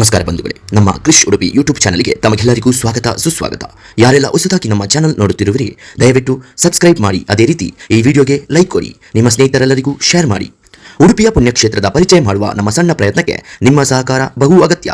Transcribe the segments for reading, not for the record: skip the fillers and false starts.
ನಮಸ್ಕಾರ ಬಂಧುಗಳೇ, ನಮ್ಮ ಕ್ರಿಶ್ ಉಡುಪಿ ಯೂಟ್ಯೂಬ್ ಚಾನಲ್ಗೆ ತಮಗೆಲ್ಲರಿಗೂ ಸ್ವಾಗತ ಸುಸ್ವಾಗತ. ಯಾರೆಲ್ಲ ಹೊಸದಾಗಿ ನಮ್ಮ ಚಾನಲ್ ನೋಡುತ್ತಿರುವಿರಿ ದಯವಿಟ್ಟು ಸಬ್ಸ್ಕ್ರೈಬ್ ಮಾಡಿ, ಅದೇ ರೀತಿ ಈ ವಿಡಿಯೋಗೆ ಲೈಕ್ ಕೊಡಿ, ನಿಮ್ಮ ಸ್ನೇಹಿತರೆಲ್ಲರಿಗೂ ಶೇರ್ ಮಾಡಿ. ಉಡುಪಿಯ ಪುಣ್ಯಕ್ಷೇತ್ರದ ಪರಿಚಯ ಮಾಡುವ ನಮ್ಮ ಸಣ್ಣ ಪ್ರಯತ್ನಕ್ಕೆ ನಿಮ್ಮ ಸಹಕಾರ ಬಹು ಅಗತ್ಯ.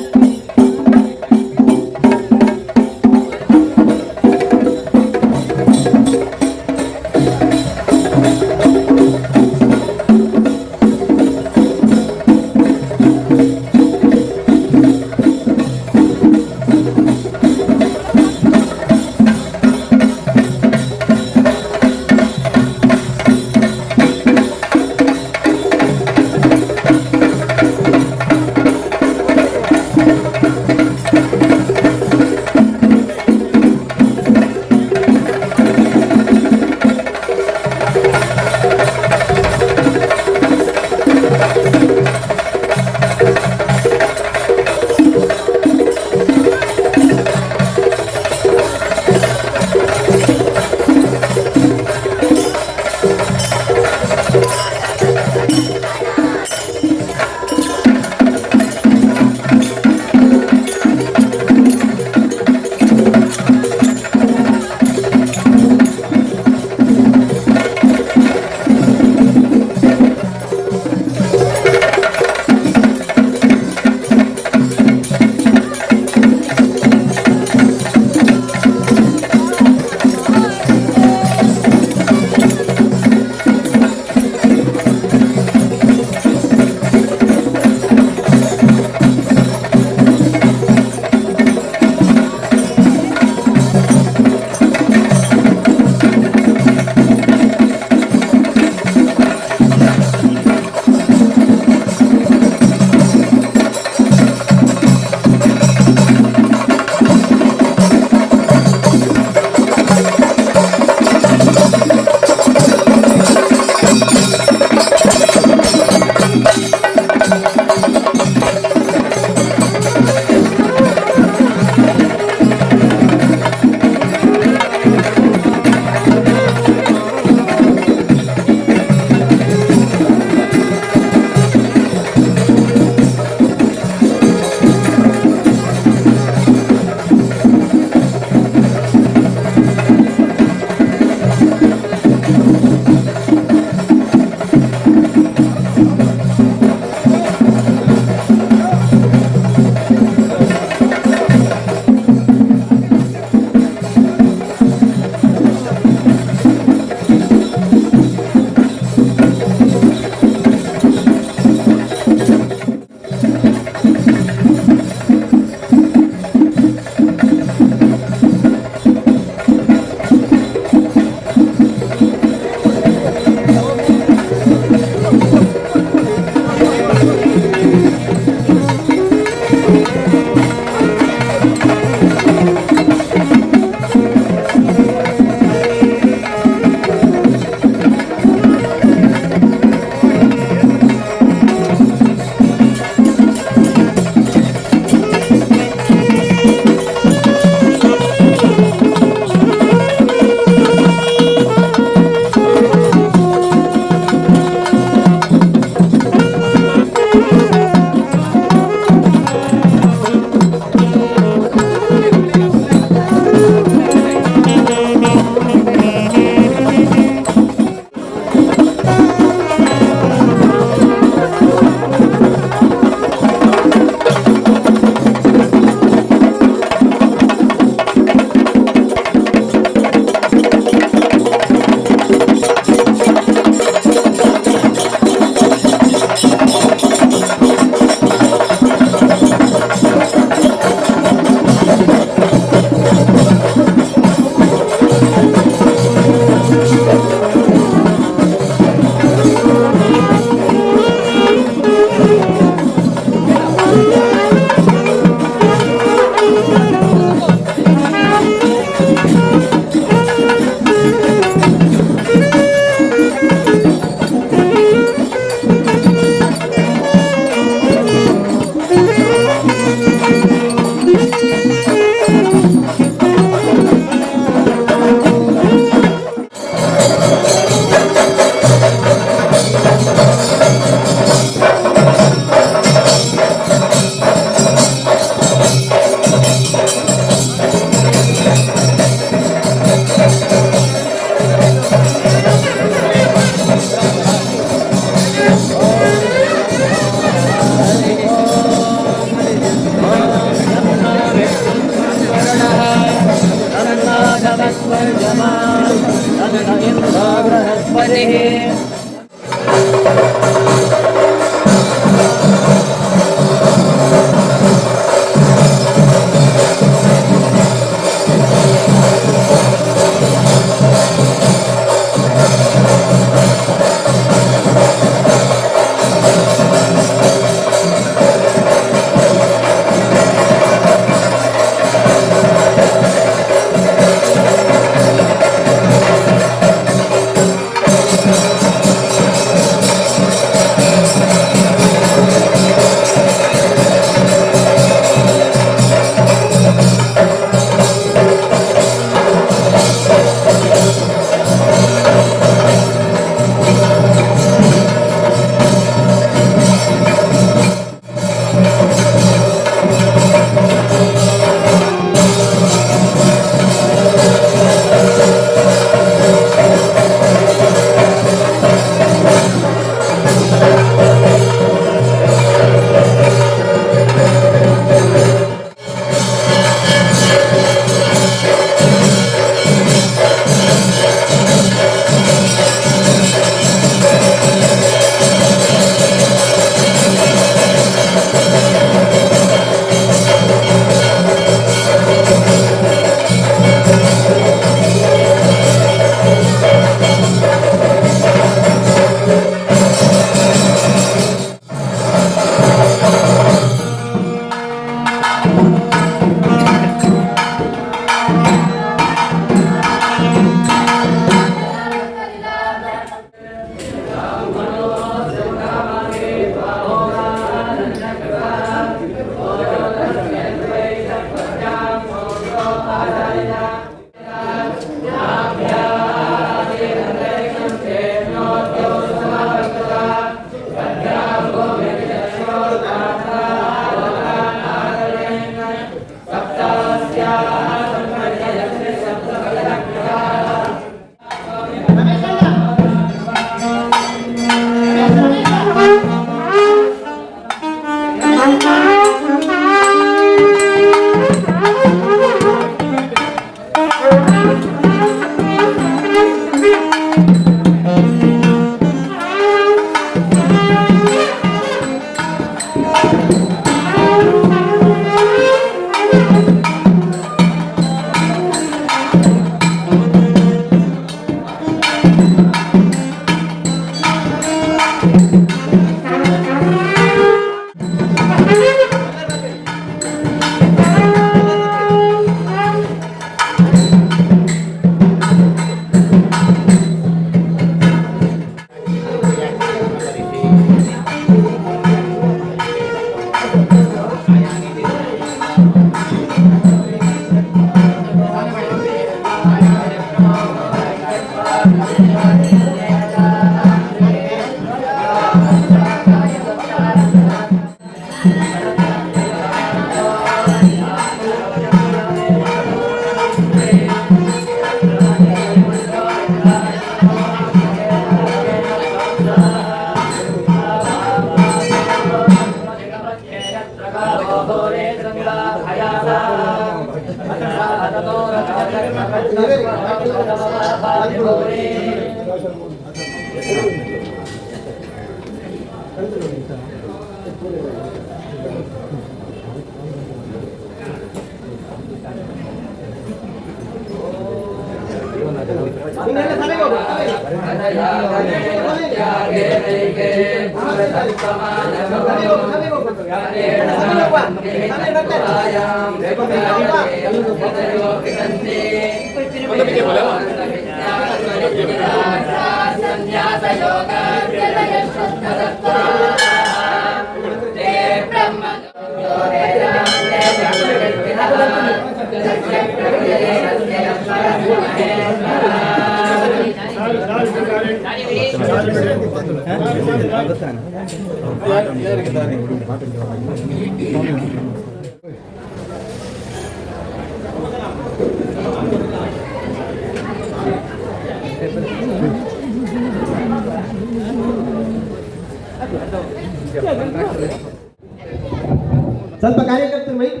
ಸ್ವಲ್ಪ ಕಾರ್ಯಕರ್ತರು ಮೈಕ್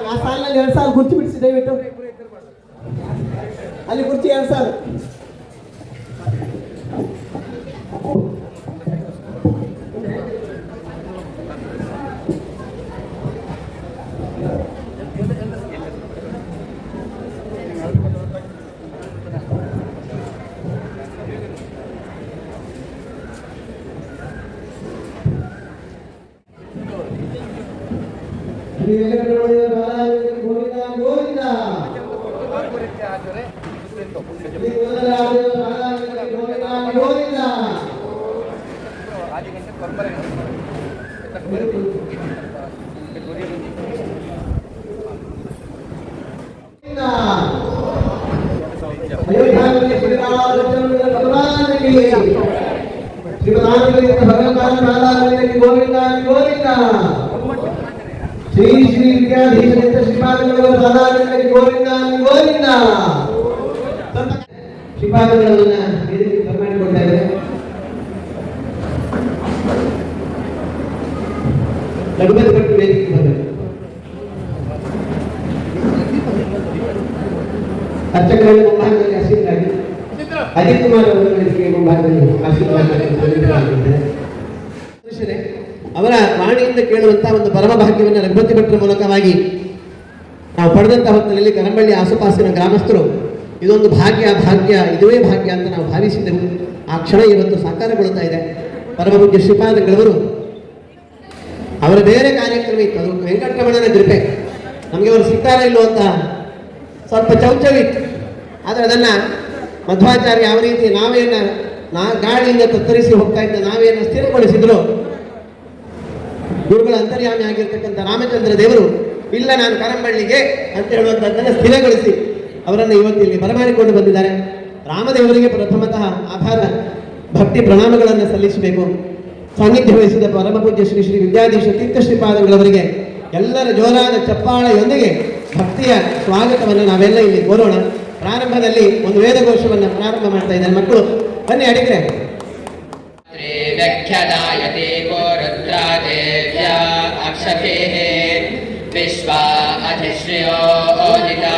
ಆ ಸಾಲಿನಲ್ಲಿ 2 ಸಾಲು ಕುರ್ಚಿ ಬಿಡಿಸಿ ದಯವಿಟ್ಟು ಅಲ್ಲಿ ಕುರ್ಚಿ 2 ಸಾಲು ಶ್ರೀ ಶ್ರೀ ವಿದ್ಯಾಧೀಶ ಶ್ರೀಪಾದಗಳ ಸಾಧಾರಣ ಗೋವಿಂದ ಗೋವಿಂದ. ಶ್ರೀಪಾದಗಳನ್ನ ಬರಮಾಡಿಕೊಳ್ತಾ ಇದ್ದಾರೆ. ಲಘುಪತಿ ಭಟ್ರು ವೇದಿಕೆ ಬರಬೇಕು. ಅರ್ಚಕರಲ್ಲಿ ಮುಂಭಾಗದಲ್ಲಿ ಆಶೀರ್ವಾದ, ಅಜಿತ್ ಕುಮಾರ್ ಅವರ ವೇದಿಕೆ ಮುಂಭಾಗದಲ್ಲಿ ಆಶೀರ್ವಾದ. ಅವರ ವಾಣಿಯಿಂದ ಕೇಳುವಂತಹ ಒಂದು ಪರಮ ಭಾಗ್ಯವನ್ನು ಲಘುಪತಿ ಭಟ್ರ ಮೂಲಕವಾಗಿ ನಾವು ಪಡೆದಂತಹ ಹೊತ್ತಿನಲ್ಲಿ ಕರಂಬಳ್ಳಿ ಆಸುಪಾಸಿನ ಗ್ರಾಮಸ್ಥರು ಇದೊಂದು ಭಾಗ್ಯ ಇದುವೇ ಭಾಗ್ಯ ಅಂತ ನಾವು ಭಾವಿಸಿದ್ದೆವು. ಆ ಕ್ಷಣ ಇವತ್ತು ಸಾಕಾರಗೊಳ್ಳುತ್ತಾ ಇದೆ. ಪರಮ ಪೂಜ್ಯ ಶ್ರೀಪಾದಗಳವರು ಅವರ ಬೇರೆ ಕಾರ್ಯಕ್ರಮ ಇತ್ತು, ಅದು ವೆಂಕಟರಮಣನ ಕೃಪೆ. ನಮಗೆ ಅವರು ಸಿಗ್ತಾರ ಇಲ್ಲೋ ಅಂತ ಸ್ವಲ್ಪ ಚೌಚವಿತ್ತು. ಆದರೆ ಅದನ್ನು ಮಧ್ವಾಚಾರ್ಯ ಯಾವ ರೀತಿ ಗಾಳಿಯಿಂದ ತತ್ತರಿಸಿ ಹೋಗ್ತಾ ಇದ್ದ ನಾವೇನು ಸ್ಥಿರಗೊಳಿಸಿದ್ರು, ಗುರುಗಳ ಅಂತರ್ಯಾಮಿ ಆಗಿರ್ತಕ್ಕಂಥ ರಾಮಚಂದ್ರ ದೇವರು ಇಲ್ಲ ನಾನು ಕರಂಬಳ್ಳಿಗೆ ಅಂತ ಹೇಳುವಂಥದ್ದನ್ನು ಸ್ಥಿರಗೊಳಿಸಿ ಅವರನ್ನು ಇವತ್ತು ಇಲ್ಲಿ ಬರಮಾಡಿಕೊಂಡು ಬಂದಿದ್ದಾರೆ. ರಾಮದೇವರಿಗೆ ಪ್ರಥಮತಃ ಆಭಾರ ಭಕ್ತಿ ಪ್ರಣಾಮಗಳನ್ನು ಸಲ್ಲಿಸಬೇಕು. ಸಾನ್ನಿಧ್ಯ ವಹಿಸಿದ ಪರಮ ಪೂಜ್ಯ ಶ್ರೀ ಶ್ರೀ ವಿದ್ಯಾಧೀಶ ತೀರ್ಥ ಶ್ರೀಪಾದಗಳವರಿಗೆ ಎಲ್ಲರ ಜೋರಾದ ಚಪ್ಪಾಳೆಯೊಂದಿಗೆ ಭಕ್ತಿಯ ಸ್ವಾಗತವನ್ನು ನಾವೆಲ್ಲ ಇಲ್ಲಿ ಕೋರೋಣ. ಪ್ರಾರಂಭದಲ್ಲಿ ಒಂದು ವೇದಘೋಷವನ್ನು ಪ್ರಾರಂಭ ಮಾಡ್ತಾ ಇದ್ದಾರೆ ಮಕ್ಕಳು. ಬನ್ನಿ ಅಡಿಗ್ರೆ. व्याख्यायते को रुद्रादेव्या अक्षतेः विश्वा अधिश्रियो ओदिता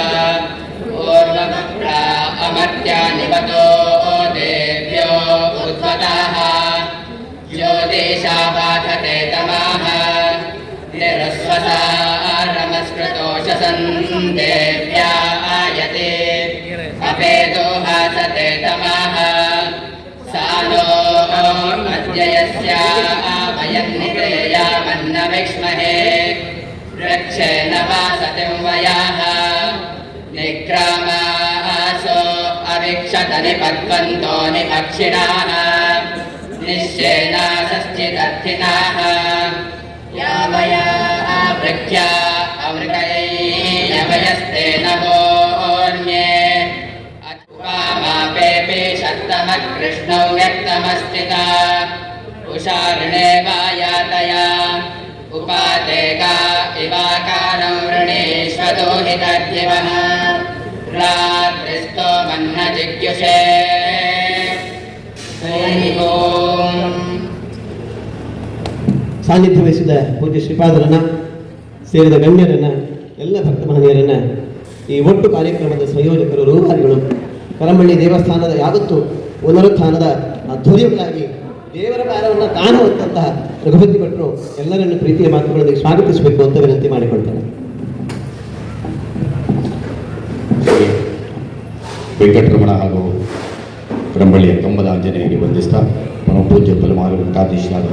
ऊर्ध्वमुप्रा अमर्त्या निपतो देव्यो उद्वताः ज्योतिषा बाधते तमाः निरस्वसा नमस्कृतोषसन् देव्या आयते अपेदो हासते तमाः सानो अद्ययस्य वयन्निक्रियामन्नविक्ष्महे रक्षेण वासतिं वयाः निक्रामासो अविक्षत निपद्वन्तो निपक्षिणाः निश्चेनासश्चिदर्थिनाः यावया आवृख्या अवृकैर्यवयस्ते नमोऽन्ये कृष्णौ व्यक्तमस्थिता उषार्णे वायातया उपातेका इवाकारं वृणीष्वदोहितद्दिवः रात्रिस्तो मन्न जिज्ञुषे ಸಾನ್ನಿಧ್ಯ ವಹಿಸಿದ ಪೂಜ್ಯ ಶ್ರೀಪಾದರನ್ನ ಸೇರಿದ ಗಣ್ಯರನ್ನ ಎಲ್ಲ ಭಕ್ತ ಮಹನೀಯರನ್ನ ಈ ಒಟ್ಟು ಕಾರ್ಯಕ್ರಮದ ಸಂಯೋಜಕರು ರೂವಾರಿಗಳು ಕರಂಬಳ್ಳಿ ದೇವಸ್ಥಾನದ ಯಾವತ್ತು ಪುನರುತ್ಥಾನದ ಧ್ವನಿಗಳಾಗಿ ದೇವರ ಕಾರ್ಯವನ್ನು ಕಾಣುವಂತಹ ರಘುಪತಿ ಭಟ್ರು ಎಲ್ಲರನ್ನು ಪ್ರೀತಿಯ ಮಾತುಗಳೊಂದಿಗೆ ಸ್ವಾಗತಿಸಬೇಕು ಅಂತ ವಿನಂತಿ ಮಾಡಿಕೊಳ್ತಾರೆ. ವೆಂಕಟರಮಣ ಹಾಗೂ ಕರಂಬಳ್ಳಿಯ ಕಂಬದ ಆಂಜನೇಯರಿಗೆ ವಂದಿಸ್ತಾ ಪರಮ ಪೂಜ್ಯ ಬಲಮಾರು ಮಠಾಧೀಶರಾದ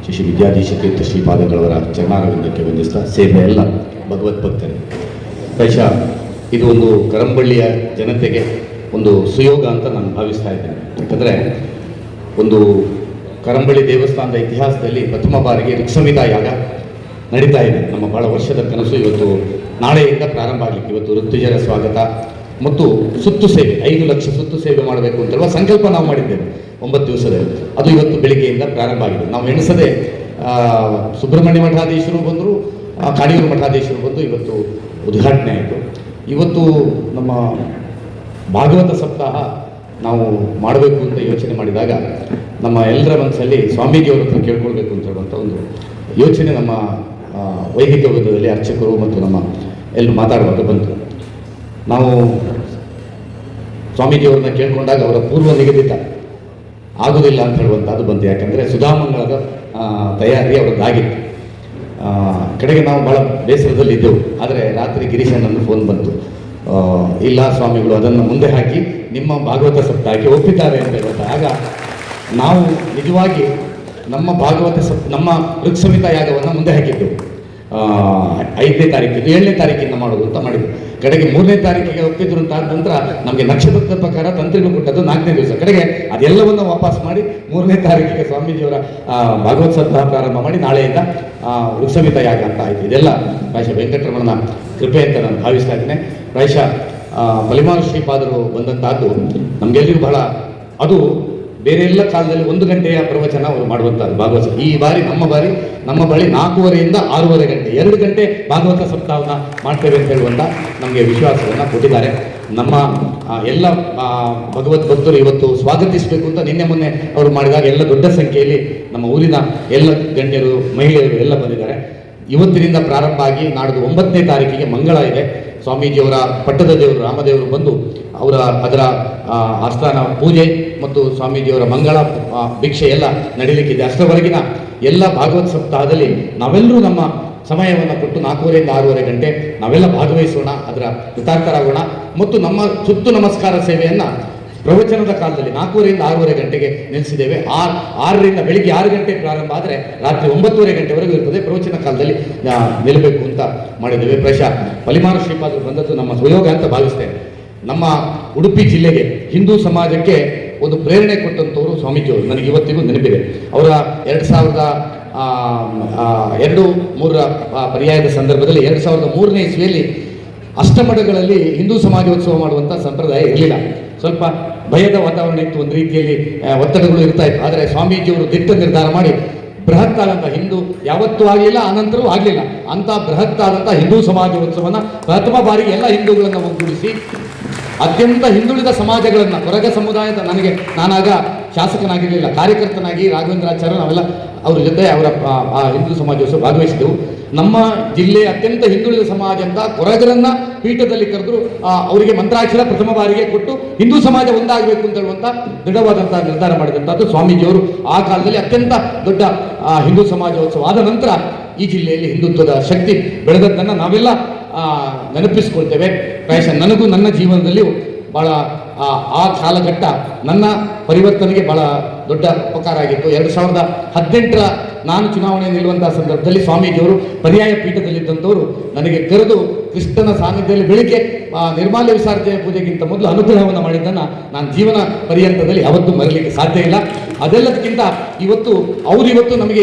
ಶ್ರೀ ವಿದ್ಯಾಧೀಶ ತೀರ್ಥ ಶ್ರೀಪಾದಗಳವರ ಚರಣಾರವಿಂದಕ್ಕೆ ವಂದಿಸ್ತಾ ಸೇರಿದ ಎಲ್ಲ ಭಗವದ್ಭಕ್ತರು ಬಹುಶಃ ಇದು ಒಂದು ಕರಂಬಳ್ಳಿಯ ಜನತೆಗೆ ಒಂದು ಸುಯೋಗ ಅಂತ ನಾನು ಭಾವಿಸ್ತಾ ಇದ್ದೇನೆ. ಯಾಕಂದರೆ ಒಂದು ಕರಂಬಳ್ಳಿ ದೇವಸ್ಥಾನದ ಇತಿಹಾಸದಲ್ಲಿ ಪ್ರಥಮ ಬಾರಿಗೆ ಋಕ್ಸಮಿತಾ ಯಾಗ ನಡೀತಾ ಇದೆ. ನಮ್ಮ ಬಹಳ ವರ್ಷದ ಕನಸು ಇವತ್ತು ನಾಳೆಯಿಂದ ಪ್ರಾರಂಭ ಆಗಲಿಕ್ಕೆ ಇವತ್ತು ಋತುಜರ ಸ್ವಾಗತ ಮತ್ತು ಸುತ್ತು ಸೇವೆ 5 ಲಕ್ಷ ಸುತ್ತು ಸೇವೆ ಮಾಡಬೇಕು ಅಂತೇಳುವ ಸಂಕಲ್ಪ ನಾವು ಮಾಡಿದ್ದೇವೆ 9 ದಿವಸದಲ್ಲಿ. ಅದು ಇವತ್ತು ಬೆಳಿಗ್ಗೆಯಿಂದ ಪ್ರಾರಂಭ ಆಗಿದೆ. ನಾವು ಎಣಿಸದೆ ಸುಬ್ರಹ್ಮಣ್ಯ ಮಠಾಧೀಶರು ಬಂದರು, ಕಾಡಿಯೂರು ಮಠಾಧೀಶರು ಬಂದು ಇವತ್ತು ಉದ್ಘಾಟನೆ ಆಯಿತು. ಇವತ್ತು ನಮ್ಮ ಭಾಗವತ ಸಪ್ತಾಹ ನಾವು ಮಾಡಬೇಕು ಅಂತ ಯೋಚನೆ ಮಾಡಿದಾಗ ನಮ್ಮ ಎಲ್ಲರ ಮನಸ್ಸಲ್ಲಿ ಸ್ವಾಮೀಜಿಯವ್ರ ಹತ್ರ ಕೇಳ್ಕೊಳ್ಬೇಕು ಅಂತ ಹೇಳುವಂಥ ಒಂದು ಯೋಚನೆ ನಮ್ಮ ವೈದಿಕ ವರ್ಗದಲ್ಲಿ ಅರ್ಚಕರು ಮತ್ತು ನಮ್ಮ ಎಲ್ಲರೂ ಮಾತಾಡುವಾಗ ಬಂತು. ನಾವು ಸ್ವಾಮೀಜಿಯವ್ರನ್ನ ಕೇಳ್ಕೊಂಡಾಗ ಅವರ ಪೂರ್ವ ನಿಗದಿತ ಆಗೋದಿಲ್ಲ ಅಂತ ಹೇಳುವಂಥ ಅದು ಬಂತು. ಯಾಕಂದರೆ ಸುಧಾಮಂಗಳದ ತಯಾರಿ ಅವರದ್ದಾಗಿತ್ತು. ಕಡೆಗೆ ನಾವು ಭಾಳ ಬೇಸರದಲ್ಲಿದ್ದೆವು. ಆದರೆ ರಾತ್ರಿ ಗಿರೀಶಣ್ಣನ ಫೋನ್ ಬಂತು, ಇಲ್ಲ ಸ್ವಾಮಿಗಳು ಅದನ್ನು ಮುಂದೆ ಹಾಕಿ ನಿಮ್ಮ ಭಾಗವತ ಸಪ್ತಾಹಕ್ಕೆ ಒಪ್ಪಿದ್ದಾರೆ ಅಂತ ಹೇಳುವಂಥ. ಆಗ ನಾವು ನಿಜವಾಗಿ ನಮ್ಮ ಭಾಗವತ ನಮ್ಮ ಋಕ್ಸಮಿತಾ ಯಾಗವನ್ನು ಮುಂದೆ ಹಾಕಿದ್ದೆವು. 5ನೇ ತಾರೀಕಿದ್ದು 7ನೇ ತಾರೀಕಿಂದ ಮಾಡೋದು ಅಂತ ಮಾಡಿದ್ವಿ. ಕಡೆಗೆ 3ನೇ ತಾರೀಕಿಗೆ ಒಪ್ಪಿದ್ರು ಅಂತ ಆದ ನಂತರ ನಮಗೆ ನಕ್ಷತ್ರದ ಪ್ರಕಾರ ತಂತ್ರಿಗಳು ಕೊಟ್ಟದ್ದು 4ನೇ ದಿವಸ. ಕಡೆಗೆ ಅದೆಲ್ಲವನ್ನು ವಾಪಸ್ ಮಾಡಿ 3ನೇ ತಾರೀಕಿಗೆ ಸ್ವಾಮೀಜಿಯವರ ಭಾಗವತ್ ಸಪ್ತಾಹ ಪ್ರಾರಂಭ ಮಾಡಿ ನಾಳೆಯಿಂದ ವೃಕ್ಷಮಿತ ಯಾಗ ಅಂತ ಆಯಿತು. ಇದೆಲ್ಲ ಪ್ರಾಯಶಃ ವೆಂಕಟರಮಣನ ಕೃಪೆ ಅಂತ ನಾನು ಭಾವಿಸ್ತಾ ಇದ್ದೇನೆ. ಪ್ರಾಯಶಃ ಬಲಿಮಾರು ಶ್ರೀಪಾದರು ಬಂದಂತಹದ್ದು ನಮಗೆಲ್ಲರಿಗೂ ಬಹಳ, ಅದು ಬೇರೆ ಎಲ್ಲ ಕಾಲದಲ್ಲಿ 1 ಗಂಟೆಯ ಪ್ರವಚನ ಅವರು ಮಾಡುವಂಥದ್ದು ಭಾಗವತ. ಈ ಬಾರಿ ನಮ್ಮ ಬಳಿ 4:30ಯಿಂದ 6:30 ಗಂಟೆ 2 ಗಂಟೆ ಭಾಗವತ ಸಪ್ತಾಹವನ್ನು ಮಾಡ್ತೇವೆ ಅಂತ ಹೇಳುವಂಥ ನಮಗೆ ವಿಶ್ವಾಸವನ್ನು ಕೊಟ್ಟಿದ್ದಾರೆ. ನಮ್ಮ ಎಲ್ಲ ಭಗವತ್ ಭಕ್ತರು ಇವತ್ತು ಸ್ವಾಗತಿಸಬೇಕು ಅಂತ ನಿನ್ನೆ ಮೊನ್ನೆ ಅವರು ಮಾಡಿದಾಗ ಎಲ್ಲ ದೊಡ್ಡ ಸಂಖ್ಯೆಯಲ್ಲಿ ನಮ್ಮ ಊರಿನ ಎಲ್ಲ ಗಣ್ಯರು ಮಹಿಳೆಯರು ಎಲ್ಲ ಬಂದಿದ್ದಾರೆ. ಇವತ್ತಿನಿಂದ ಪ್ರಾರಂಭ ಆಗಿ ನಾಡ್ದು 9ನೇ ತಾರೀಕಿಗೆ ಮಂಗಳ ಇದೆ. ಸ್ವಾಮೀಜಿಯವರ ಪಟ್ಟದ ದೇವರು ರಾಮದೇವರು ಬಂದು ಅದರ ಆಸ್ಥಾನ ಪೂಜೆ ಮತ್ತು ಸ್ವಾಮೀಜಿಯವರ ಮಂಗಳ ಭಿಕ್ಷೆ ಎಲ್ಲ ನಡೀಲಿಕ್ಕಿದೆ. ಅಷ್ಟರವರೆಗಿನ ಎಲ್ಲ ಭಾಗವತ್ ಸಪ್ತಾಹದಲ್ಲಿ ನಾವೆಲ್ಲರೂ ನಮ್ಮ ಸಮಯವನ್ನು ಕೊಟ್ಟು 4:30ರಿಂದ 6:30 ಗಂಟೆ ನಾವೆಲ್ಲ ಭಾಗವಹಿಸೋಣ, ಅದರ ಕೃತಾರ್ಥರಾಗೋಣ. ಮತ್ತು ನಮ್ಮ ಸುತ್ತು ನಮಸ್ಕಾರ ಸೇವೆಯನ್ನು ಪ್ರವಚನದ ಕಾಲದಲ್ಲಿ 4:30ರಿಂದ 6:30 ಗಂಟೆಗೆ ನಿಲ್ಲಿಸಿದ್ದೇವೆ. 6ರಿಂದ ಬೆಳಿಗ್ಗೆ 6 ಗಂಟೆಗೆ ಪ್ರಾರಂಭ ಆದರೆ ರಾತ್ರಿ 9:30 ಗಂಟೆವರೆಗೂ ಇರ್ತದೆ. ಪ್ರವಚನ ಕಾಲದಲ್ಲಿ ನಿಲ್ಲಬೇಕು ಅಂತ ಮಾಡಿದ್ದೇವೆ. ಪ್ರಾಯಶಃ ಬಲಿಮಾರು ಶ್ರೀಪಾದರು ಬಂದದ್ದು ನಮ್ಮ ಸುಯೋಗ ಅಂತ ಭಾವಿಸ್ತೇನೆ. ನಮ್ಮ ಉಡುಪಿ ಜಿಲ್ಲೆಗೆ ಹಿಂದೂ ಸಮಾಜಕ್ಕೆ ಒಂದು ಪ್ರೇರಣೆ ಕೊಟ್ಟಂಥವರು ಸ್ವಾಮೀಜಿಯವರು ನನಗೆ ಇವತ್ತಿಗೂ ನೆನಪಿದೆ. ಅವರ 2002-3 ಪರ್ಯಾಯದ ಸಂದರ್ಭದಲ್ಲಿ 2003ನೇ ಇಸ್ವಿಯಲ್ಲಿ ಅಷ್ಟಮಠಗಳಲ್ಲಿ ಹಿಂದೂ ಸಮಾಜೋತ್ಸವ ಮಾಡುವಂಥ ಸಂಪ್ರದಾಯ ಇರಲಿಲ್ಲ. ಸ್ವಲ್ಪ ಭಯದ ವಾತಾವರಣ ಇತ್ತು, ಒಂದು ರೀತಿಯಲ್ಲಿ ಒತ್ತಡಗಳು ಇರ್ತಾ ಇತ್ತು. ಆದರೆ ಸ್ವಾಮೀಜಿಯವರು ದಿಟ್ಟ ನಿರ್ಧಾರ ಮಾಡಿ ಬೃಹತ್ತಾದಂಥ ಹಿಂದೂ ಯಾವತ್ತೂ ಆಗಲಿಲ್ಲ, ಆನಂತರವೂ ಆಗಲಿಲ್ಲ ಅಂಥ ಬೃಹತ್ತಾದಂಥ ಹಿಂದೂ ಸಮಾಜೋತ್ಸವನ ಪ್ರಥಮ ಬಾರಿಗೆ ಎಲ್ಲ ಹಿಂದೂಗಳನ್ನು ಒಗ್ಗೂಡಿಸಿ ಅತ್ಯಂತ ಹಿಂದುಳಿದ ಸಮಾಜಗಳನ್ನು, ಹೊರಗ ಸಮುದಾಯದ, ನಾನಾಗ ಶಾಸಕನಾಗಿರಲಿಲ್ಲ, ಕಾರ್ಯಕರ್ತನಾಗಿ ರಾಘವೇಂದ್ರಾಚಾರ್ಯ ನಾವೆಲ್ಲ ಅವ್ರ ಜೊತೆ ಅವರ ಹಿಂದೂ ಸಮಾಜೋತ್ಸವ ಭಾಗವಹಿಸಿದೆವು. ನಮ್ಮ ಜಿಲ್ಲೆಯ ಅತ್ಯಂತ ಹಿಂದುಳಿದ ಸಮಾಜ ಅಂತ ಕೊರಗರನ್ನ ಪೀಠದಲ್ಲಿ ಕರೆದ್ರು, ಅವರಿಗೆ ಮಂತ್ರಾಕ್ಷರ ಪ್ರಥಮ ಬಾರಿಗೆ ಕೊಟ್ಟು ಹಿಂದೂ ಸಮಾಜ ಒಂದಾಗಬೇಕು ಅಂತ ಹೇಳುವಂಥ ದೃಢವಾದಂಥ ನಿರ್ಧಾರ ಮಾಡಿದಂಥದ್ದು ಸ್ವಾಮೀಜಿಯವರು. ಆ ಕಾಲದಲ್ಲಿ ಅತ್ಯಂತ ದೊಡ್ಡ ಹಿಂದೂ ಸಮಾಜೋತ್ಸವ ಆದ ನಂತರ ಈ ಜಿಲ್ಲೆಯಲ್ಲಿ ಹಿಂದುತ್ವದ ಶಕ್ತಿ ಬೆಳೆದದ್ದನ್ನು ನಾವೆಲ್ಲ ನೆನಪಿಸ್ಕೊಳ್ತೇವೆ. ಪ್ರಾಯಶಃ ನನಗೂ ನನ್ನ ಜೀವನದಲ್ಲಿ ಭಾಳ ಆ ಕಾಲಘಟ್ಟ ನನ್ನ ಪರಿವರ್ತನೆಗೆ ಭಾಳ ದೊಡ್ಡ ಉಪಕಾರ ಆಗಿತ್ತು. 2018ರ ನಾನು ಚುನಾವಣೆ ನಿಲ್ಲುವಂತಹ ಸಂದರ್ಭದಲ್ಲಿ ಸ್ವಾಮೀಜಿಯವರು ಪರ್ಯಾಯ ಪೀಠದಲ್ಲಿದ್ದಂಥವರು ನನಗೆ ಕರೆದು ಕೃಷ್ಣನ ಸಾನ್ನಿಧ್ಯದಲ್ಲಿ ಬೆಳಿಗ್ಗೆ ನಿರ್ಮಾಲ್ಯ ವಿಸರ್ಜನೆ ಪೂಜೆಗಿಂತ ಮೊದಲು ಅನುಗ್ರಹವನ್ನು ಮಾಡಿದ್ದನ್ನು ನಾನು ಜೀವನ ಪರ್ಯಂತದಲ್ಲಿ ಯಾವತ್ತೂ ಮರಲಿಕ್ಕೆ ಸಾಧ್ಯ ಇಲ್ಲ. ಅದೆಲ್ಲದಕ್ಕಿಂತ ಇವತ್ತು ನಮಗೆ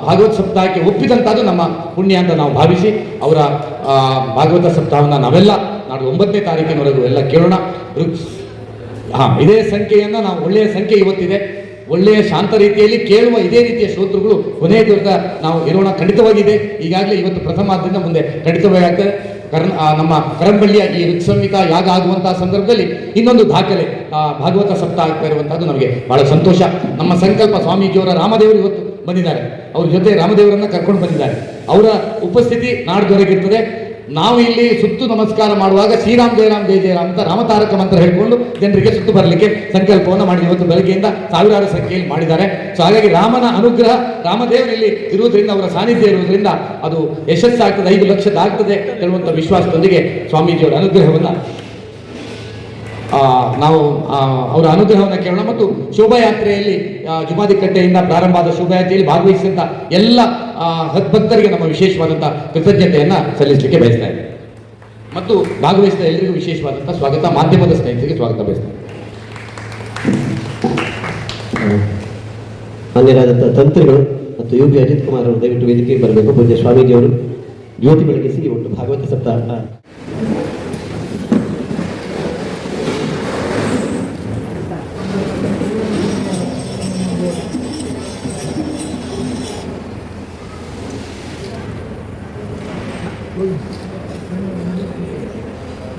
ಭಾಗವತ ಸಪ್ತಾಹಕ್ಕೆ ಒಪ್ಪಿದಂಥದ್ದು ನಮ್ಮ ಪುಣ್ಯ ಅಂತ ನಾವು ಭಾವಿಸಿ ಅವರ ಭಾಗವತ ಸಪ್ತಾಹವನ್ನು ನಾವೆಲ್ಲ ನಾಡು 9ನೇ ತಾರೀಕಿನವರೆಗೂ ಎಲ್ಲ ಕೇಳೋಣ. ಇದೇ ಸಂಖ್ಯೆಯನ್ನು ನಾವು ಒಳ್ಳೆಯ ಸಂಖ್ಯೆ ಇವತ್ತಿದೆ, ಒಳ್ಳೆಯ ಶಾಂತ ರೀತಿಯಲ್ಲಿ ಕೇಳುವ ಇದೇ ರೀತಿಯ ಶ್ರೋತೃಗಳು ಕೊನೆಯ ದಿವಸ ನಾವು ಇರೋಣ. ಖಂಡಿತವಾಗಿದೆ. ಈಗಾಗಲೇ ಇವತ್ತು ಪ್ರಥಮಾದಿಂದ ಮುಂದೆ ಖಂಡಿತವಾಗ್ತದೆ. ನಮ್ಮ ಕರಂಬಳ್ಳಿಯ ಈ ಋತ್ಸಂಹಿತ ಯಾಗ ಆಗುವಂತಹ ಸಂದರ್ಭದಲ್ಲಿ ಇನ್ನೊಂದು ದಾಖಲೆ ಭಾಗವತ ಸಪ್ತಾಹ ಆಗ್ತಾ ಇರುವಂತಹದ್ದು ನಮಗೆ ಬಹಳ ಸಂತೋಷ. ನಮ್ಮ ಸಂಕಲ್ಪ ಸ್ವಾಮೀಜಿಯವರ ರಾಮದೇವರು ಇವತ್ತು ಬಂದಿದ್ದಾರೆ, ಅವ್ರ ಜೊತೆ ರಾಮದೇವರನ್ನ ಕರ್ಕೊಂಡು ಬಂದಿದ್ದಾರೆ. ಅವರ ಉಪಸ್ಥಿತಿ ನಾಡ್ದೊರೆಗಿರ್ತದೆ. ನಾವು ಇಲ್ಲಿ ಸುತ್ತು ನಮಸ್ಕಾರ ಮಾಡುವಾಗ ಶ್ರೀರಾಮ್ ಜಯರಾಮ್ ಜಯ ಜಯರಾಮ್ ಅಂತ ರಾಮತಾರಕ ಮಂತ್ರ ಹೇಳ್ಕೊಂಡು ಜನರಿಗೆ ಸುತ್ತು ಬರಲಿಕ್ಕೆ ಸಂಕಲ್ಪವನ್ನು ಮಾಡಿ ಇವತ್ತು ಬೆಳಗ್ಗೆಯಿಂದ ಸಾವಿರಾರು ಸಂಖ್ಯೆಯಲ್ಲಿ ಮಾಡಿದ್ದಾರೆ. ಸೊ ಹಾಗಾಗಿ ರಾಮನ ಅನುಗ್ರಹ, ರಾಮದೇವರು ಇಲ್ಲಿ ಇರುವುದರಿಂದ, ಅವರ ಸಾನ್ನಿಧ್ಯ ಇರುವುದರಿಂದ ಅದು ಯಶಸ್ಸಾಗ್ತದೆ, 5 ಲಕ್ಷದಾಗ್ತದೆ ಹೇಳುವಂಥ ವಿಶ್ವಾಸದೊಂದಿಗೆ ಸ್ವಾಮೀಜಿಯವರ ಅನುಗ್ರಹವನ್ನು ನಾವು ಅವರ ಅನುಗ್ರಹವನ್ನು ಕೇಳೋಣ. ಮತ್ತು ಶೋಭಾಯಾತ್ರೆಯಲ್ಲಿ ಜುಮಾದಿಕಟ್ಟೆಯಿಂದ ಪ್ರಾರಂಭ ಆದ ಶೋಭಾಯಾತ್ರೆಯಲ್ಲಿ ಭಾಗವಹಿಸಿದಂಥ ಎಲ್ಲ ಭಕ್ತರಿಗೆ ನಮ್ಮ ವಿಶೇಷವಾದಂಥ ಕೃತಜ್ಞತೆಯನ್ನು ಸಲ್ಲಿಸಲಿಕ್ಕೆ ಬಯಸ್ತಾ ಇದ್ದೇವೆ. ಮತ್ತು ಭಾಗವಹಿಸಿದ ಎಲ್ಲರಿಗೂ ವಿಶೇಷವಾದಂಥ ಸ್ವಾಗತ, ಮಾಧ್ಯಮದ ಸ್ನೇಹಿತರಿಗೆ ಸ್ವಾಗತ ಬಯಸ್ತಾರೆ. ಮಾನ್ಯರಾದಂಥ ತಂತ್ರಿಗಳು ಮತ್ತು ಯು ಬಿ ಅಜಿತ್ ಕುಮಾರ್ ಅವರು ದಯವಿಟ್ಟು ವೇದಿಕೆಗೆ ಬರಬೇಕು. ಪೂಜ್ಯ ಸ್ವಾಮೀಜಿಯವರು ಜ್ಯೋತಿ ಬೆಳಗಿಸಿ ಒಟ್ಟು ಭಾಗವತ ಸಪ್ತಾಹ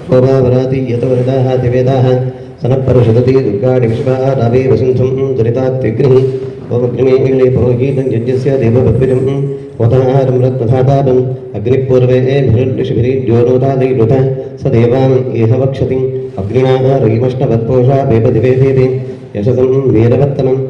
शोभावराति यतवरदाः दिवेदाः सनःपरिषदति दुर्गाणि विश्वा रावे वसुन्धुं दुरितात्विग्निः ओमग्निमेघलेपोगीतं यज्ञस्य देवभद्विजं वोताहारं रत्नधातापम् अग्निपूर्वे भिरुष्भिरीड्योनोदादैरुत स देवान् इह वक्षति अग्निना रयिमष्टवत्पोषा वेपदिवेदेति यशसं वीरवत्तनम्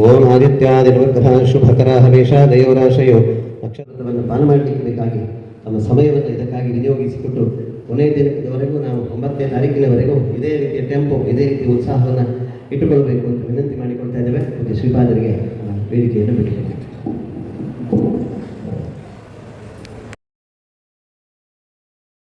ओम आदित्यादिर्वग्रह शुभकरः वेषादयोराशयो ನಕ್ಷತ್ರವನ್ನು ಪಾನ ಮಾಡಲಿಕ್ಕೆ ಬೇಕಾಗಿ ನಮ್ಮ ಸಮಯವನ್ನು ಇದಕ್ಕಾಗಿ ವಿನಿಯೋಗಿಸಿಕೊಟ್ಟು ಕೊನೆಯ ದಿನದವರೆಗೂ ನಾವು 9ನೇ ತಾರೀಕಿನವರೆಗೂ ಇದೇ ರೀತಿಯ ಟೆಂಪೋ, ಇದೇ ರೀತಿಯ ಉತ್ಸಾಹವನ್ನು ಇಟ್ಟುಕೊಳ್ಳಬೇಕು ಅಂತ ವಿನಂತಿ ಮಾಡಿಕೊಳ್ತಾ ಇದ್ದೇವೆ. ಶ್ರೀಪಾದರಿಗೆ ವೇದಿಕೆಯನ್ನು ಬಿಟ್ಟುಕೊಳ್ತೇವೆ.